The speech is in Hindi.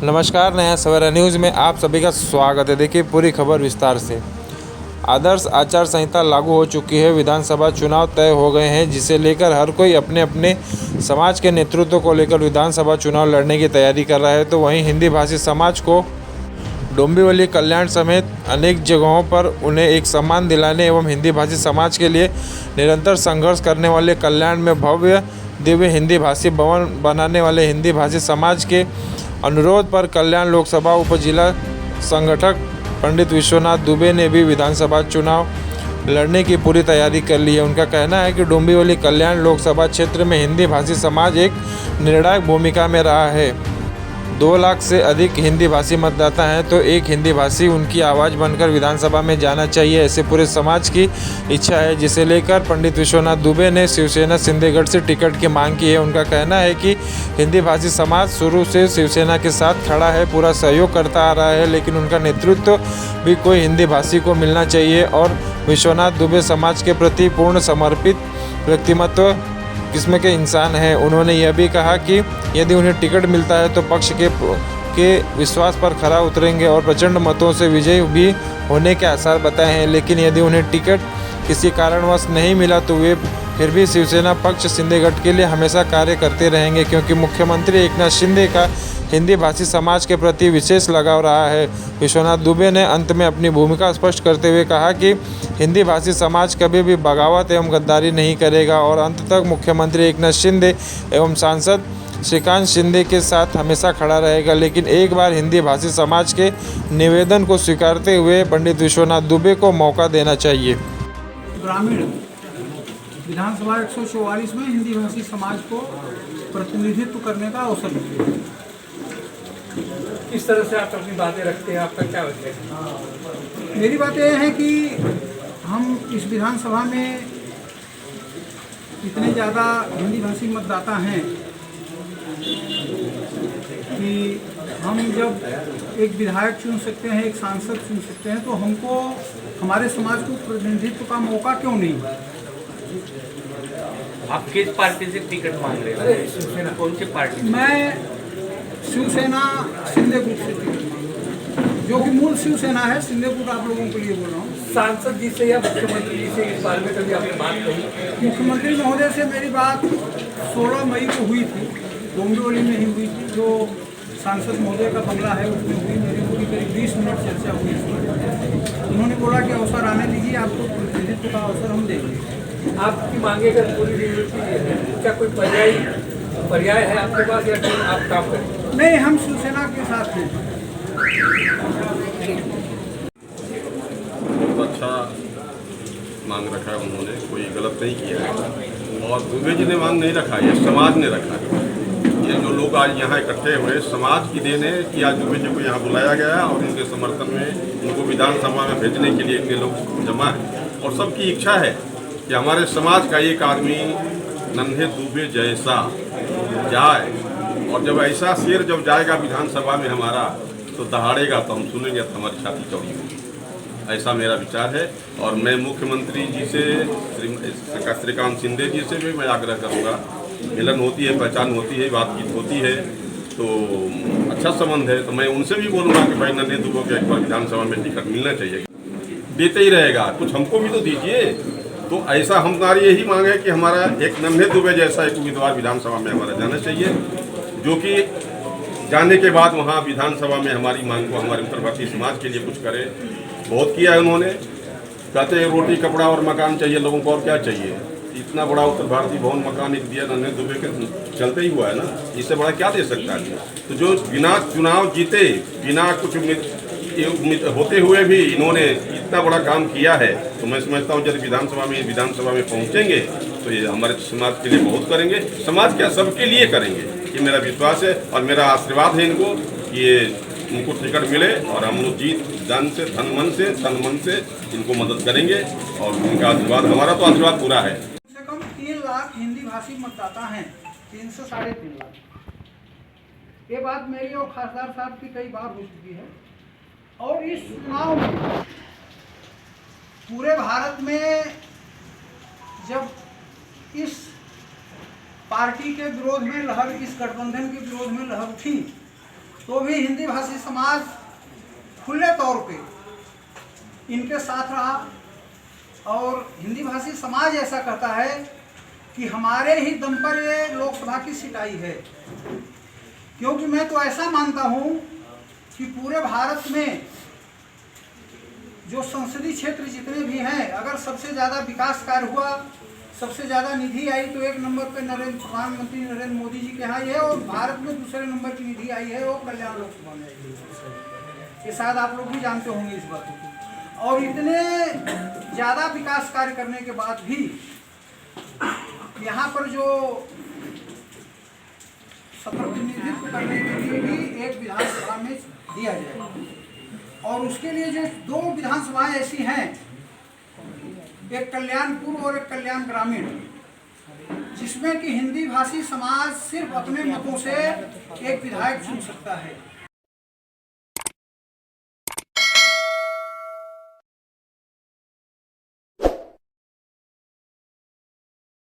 नमस्कार, नया सवेरा न्यूज़ में आप सभी का स्वागत है। देखिए पूरी खबर विस्तार से। आदर्श आचार संहिता लागू हो चुकी है। विधानसभा चुनाव तय हो गए हैं, जिसे लेकर हर कोई अपने अपने समाज के नेतृत्व को लेकर विधानसभा चुनाव लड़ने की तैयारी कर रहा है। तो वहीं हिंदी भाषी समाज को डोंबिवली, कल्याण समेत अनेक जगहों पर उन्हें एक सम्मान दिलाने एवं हिंदी भाषी समाज के लिए निरंतर संघर्ष करने वाले कल्याण में भव्य दिव्य हिंदी भाषी भवन बनाने वाले हिंदी भाषी समाज के अनुरोध पर कल्याण लोकसभा उपजिला संगठक पंडित विश्वनाथ दुबे ने भी विधानसभा चुनाव लड़ने की पूरी तैयारी कर ली है। उनका कहना है कि डोंबिवली कल्याण लोकसभा क्षेत्र में हिंदी भाषी समाज एक निर्णायक भूमिका में रहा है। 2 लाख से अधिक हिंदी भाषी मतदाता हैं, तो एक हिंदी भाषी उनकी आवाज़ बनकर विधानसभा में जाना चाहिए, ऐसे पूरे समाज की इच्छा है, जिसे लेकर पंडित विश्वनाथ दुबे ने शिवसेना सिंधेगढ़ से टिकट की मांग की है। उनका कहना है कि हिंदी भाषी समाज शुरू से शिवसेना के साथ खड़ा है, पूरा सहयोग करता आ रहा है, लेकिन उनका नेतृत्व भी कोई हिंदी भाषी को मिलना चाहिए और विश्वनाथ दुबे समाज के प्रति पूर्ण समर्पित व्यक्तिमत्व किस्म के इंसान हैं। उन्होंने यह भी कहा कि यदि उन्हें टिकट मिलता है तो पक्ष के विश्वास पर खरा उतरेंगे और प्रचंड मतों से विजयी भी होने के आसार बताए हैं। लेकिन यदि उन्हें टिकट किसी कारणवश नहीं मिला तो वे फिर भी शिवसेना पक्ष सिंधेगढ़ के लिए हमेशा कार्य करते रहेंगे, क्योंकि मुख्यमंत्री एकनाथ शिंदे का हिंदी भाषी समाज के प्रति विशेष लगाव रहा है। विश्वनाथ दुबे ने अंत में अपनी भूमिका स्पष्ट करते हुए कहा कि हिंदी भाषी समाज कभी भी बगावत एवं गद्दारी नहीं करेगा और अंत तक मुख्यमंत्री एकनाथ शिंदे एवं सांसद श्रीकांत शिंदे के साथ हमेशा खड़ा रहेगा। लेकिन एक बार हिंदी भाषी समाज के निवेदन को स्वीकारते हुए पंडित विश्वनाथ दुबे को मौका देना चाहिए। ग्रामीण विधानसभा 144 में हिंदी भाषी समाज को प्रतिनिधित्व करने का अवसर मिला। किस तरह से आप अपनी बातें रखते हैं, आपका क्या वजह है? मेरी बात यह है कि हम इस विधानसभा में इतने ज़्यादा हिंदी भाषी मतदाता हैं कि हम जब एक विधायक चुन सकते हैं, एक सांसद चुन सकते हैं, तो हमको हमारे समाज को प्रतिनिधित्व का मौका क्यों नहीं? आप किस पार्टी से टिकट मांग रहे हैं? शिवसेना कौन सी पार्टी? मैं शिवसेना सिंधे गुट से टिकट मांग, जो कि मूल शिवसेना है। सिंधे गुट आप लोगों के लिए बोल रहा हूँ। सांसद जी से या मुख्यमंत्री जी से इस बारे में कभी आपने बात कही? मुख्यमंत्री महोदय से मेरी बात 16 मई को हुई थी, डोंबिवली में ही हुई थी। जो सांसद महोदय का बंगला है उसमें हुई। मेरी पूरी करीब 20 मिनट चर्चा हुई इसमें। उन्होंने बोला कि अवसर आने दीजिए, आपको प्रतिनिधित्व का अवसर हम देंगे। आपकी मांगे अगर पूरी नहीं होती है, क्या कोई पर्याय है आपके पास या फिर आप काम करें? नहीं, हम शिवसेना के साथ हैं। बहुत अच्छा मांग रखा है उन्होंने, कोई गलत नहीं किया है। और दुबे जी ने मांग नहीं रखा, ये समाज ने रखा है। ये जो लोग आज यहाँ इकट्ठे हुए, समाज की देन है कि आज दुबे जी को यहाँ बुलाया गया और उनके समर्थन में उनको विधानसभा में भेजने के लिए इतने लोग जमा है। और सबकी इच्छा है कि हमारे समाज का एक आदमी नन्हे दुबे जैसा जाए, और जब ऐसा शेर जब जाएगा विधानसभा में हमारा तो दहाड़ेगा, तो हम सुनेंगे तो हमारी छाती चौड़ी होगी। ऐसा मेरा विचार है। और मैं मुख्यमंत्री जी से, श्रीकांत शिंदे जी से भी मैं आग्रह करूँगा, मिलन होती है, पहचान होती है, बातचीत होती है, तो अच्छा संबंध है, तो मैं उनसे भी बोलूँगा कि भाई नन्हे दुबे को एक बार विधानसभा में टिकट मिलना चाहिए। देते ही रहेगा, कुछ हमको भी तो दीजिए। तो ऐसा हमारी यही मांग है कि हमारा एक नन्हे दुबे जैसा एक उम्मीदवार विधानसभा में हमारा जाना चाहिए, जो कि जाने के बाद वहाँ विधानसभा में हमारी मांग को, हमारे उत्तर भारतीय समाज के लिए कुछ करे। बहुत किया है उन्होंने, कहते हैं रोटी कपड़ा और मकान चाहिए लोगों को, और क्या चाहिए? इतना बड़ा उत्तर भारतीय भवन मकान एक दिया नन्हे दुबे के चलते ही हुआ है ना, इससे बड़ा क्या दे सकता है? तो जो बिना चुनाव जीते, बिना कुछ उम्मीद होते हुए भी इन्होंने इतना बड़ा काम किया है, तो मैं समझता हूँ जब विधानसभा में पहुँचेंगे तो ये हमारे समाज के लिए बहुत करेंगे। समाज क्या, सबके लिए करेंगे, ये मेरा विश्वास है और मेरा आशीर्वाद है इनको कि ये उनको टिकट मिले और हम लोग जीत जान से, तन मन से इनको मदद करेंगे और उनका आशीर्वाद, हमारा तो आशीर्वाद पूरा है। कम से कम 3 लाख हिंदी भाषी मतदाता हैं, 3 से 3.5 लाख। ये बात मेरी और खासदार साहब की कई बार हो चुकी है। और इस चुनाव में पूरे भारत में जब इस पार्टी के विरोध में लहर, इस गठबंधन के विरोध में लहर उठी, तो भी हिंदी भाषी समाज खुले तौर पे इनके साथ रहा और हिंदी भाषी समाज ऐसा कहता है कि हमारे ही दम पर ये लोकसभा की सीट आई है। क्योंकि मैं तो ऐसा मानता हूँ कि पूरे भारत में जो संसदीय क्षेत्र जितने भी हैं, अगर सबसे ज़्यादा विकास कार्य हुआ, सबसे ज़्यादा निधि आई तो एक नंबर पे प्रधानमंत्री नरेंद्र मोदी जी के यहाँ ये, और भारत में दूसरे नंबर की निधि आई है वो कल्याण लोकसभा में आई है। ये शायद आप लोग भी जानते होंगे इस बात को। और इतने ज़्यादा विकास कार्य करने के बाद भी यहाँ पर जो प्रतिनिधित्व करने के लिए भी एक विधानसभा में दिया जाए, और उसके लिए जो 2 विधानसभाएं ऐसी हैं, एक कल्याणपुर और एक कल्याण ग्रामीण, जिसमें कि हिंदी भाषी समाज सिर्फ अपने मतों से एक विधायक चुन सकता है।